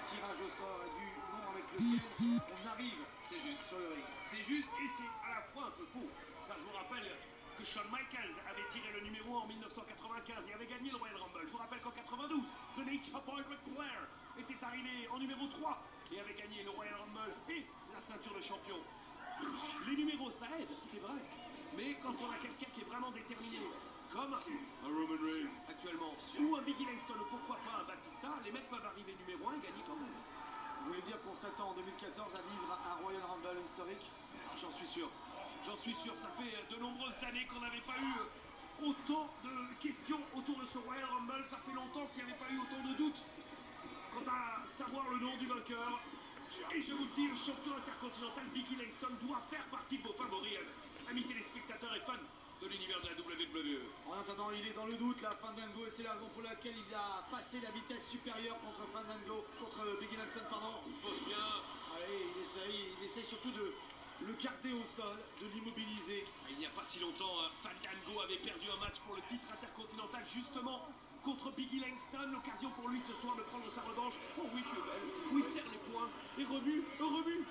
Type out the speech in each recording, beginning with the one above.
tirage au sort et du nom avec lequel on arrive sur le ring. C'est juste et c'est à la fois un peu faux. Car je vous rappelle que Shawn Michaels avait tiré le numéro 1 en 1995 et avait gagné le Royal Rumble. Je vous rappelle qu'en 92, The Nature Boy Ric Flair était arrivé en numéro 3 et avait gagné le Royal Rumble et la ceinture de champion. Les numéros, ça aide, c'est vrai. Mais quand on a quelqu'un qui est vraiment déterminé, comme un Roman Reigns actuellement, ou un Biggie Langston, ou pourquoi pas un Batista, les mecs peuvent arriver numéro 1 et gagner quand même. Vous voulez dire qu'on s'attend en 2014 à vivre un Royal Rumble historique? J'en suis sûr. J'en suis sûr. Ça fait de nombreuses années qu'on n'avait pas eu autant de questions autour de ce Royal Rumble. Ça fait longtemps qu'il n'y avait pas eu autant de doutes quant à savoir le nom du vainqueur. Et je vous le dis, le champion intercontinental Biggie Langston doit faire partie de vos favoris, amis téléspectateurs et fans de l'univers de la WWE. En attendant, il est dans le doute, là, Fandango, et c'est la raison pour laquelle il a passé la vitesse supérieure contre Fandango, contre Biggie Langston, pardon. Il pose bien. Allez, il essaye surtout de le garder au sol, de l'immobiliser. Il n'y a pas si longtemps, Fandango avait perdu un match pour le titre intercontinental, justement contre Biggie Langston. L'occasion pour lui ce soir de prendre sa revanche. Oh oui, tu es belle. Où il serre les poings. Et remue, remue.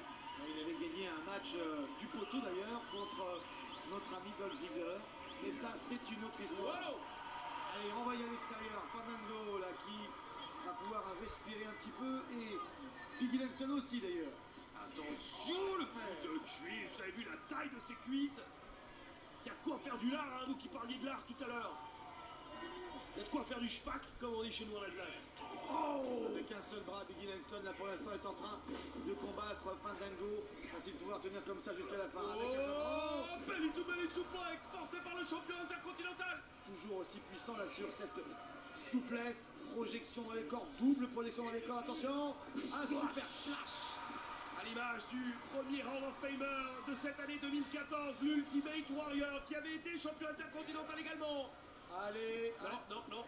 Il avait gagné un match du poteau d'ailleurs contre notre ami Dolph Ziggler. Mais ça, c'est une autre histoire. Wow. Allez, renvoyé à l'extérieur. Fandango, là, qui va pouvoir respirer un petit peu. Et Biggie Langston aussi d'ailleurs. Attention, le coup de cuisse. Vous avez vu la taille de ses cuisses? Il y a de quoi faire du lard, hein, vous qui parliez de lard tout à l'heure. Il y a de quoi faire du schpack, comme on dit chez nous en Alsace. Oh, avec un seul bras, Biggie Langston, là, pour l'instant, est en train de combattre Fandango. Va-t-il pouvoir tenir comme ça jusqu'à la fin? Oh, belly to belly suplex, porté par le champion intercontinental. Toujours aussi puissant, là, sur cette souplesse. Projection dans les corps, double projection dans les corps. Attention, un super flash. À l'image du premier Hall of Famer de cette année 2014, l'Ultimate Warrior, qui avait été champion intercontinental également. Allez, non.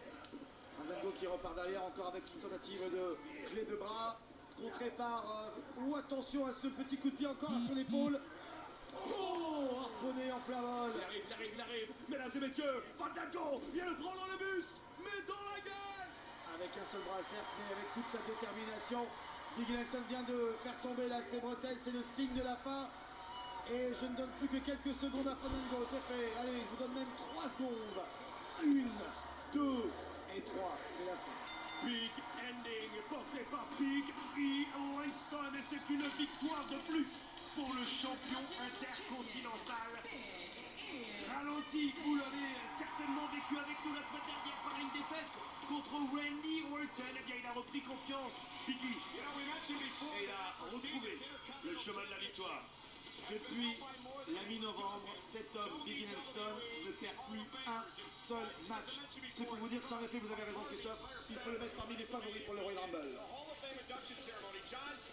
Fandango qui repart derrière encore avec une tentative de clé de bras, contré par... Oh, attention à ce petit coup de pied encore à son épaule. Oh, harponné en plein vol. Il arrive. Mesdames et messieurs, Fandango vient le prendre dans le bus, mais dans la gueule. Avec un seul bras, certes, mais avec toute sa détermination. Biggie Langston vient de faire tomber là ses bretelles, c'est le signe de la fin. Et je ne donne plus que quelques secondes à Fandango, c'est fait. Allez, je vous donne même 3 secondes. 1, 2 et 3, c'est la fin. Big ending porté par Big E. Langston et c'est une victoire de plus pour le champion intercontinental. Ralenti, vous l'avez certainement vécu avec nous la semaine dernière par une défaite contre Randy Orton. Eh bien, il a repris confiance, Biggie. Et il a retrouvé le chemin de la victoire. Depuis la mi-novembre, cet homme, Biggie Langston, ne perd plus un seul match. C'est pour vous dire, sans effet, vous avez raison Christophe, il faut le mettre parmi les favoris pour le Royal Rumble.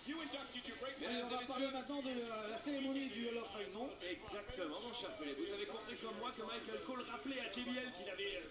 Et on va parler maintenant de la cérémonie du Hall of Fame, non? Exactement, mon cher Pelé. Vous avez compris comme moi que Michael Cole rappelait à JBL qu'il avait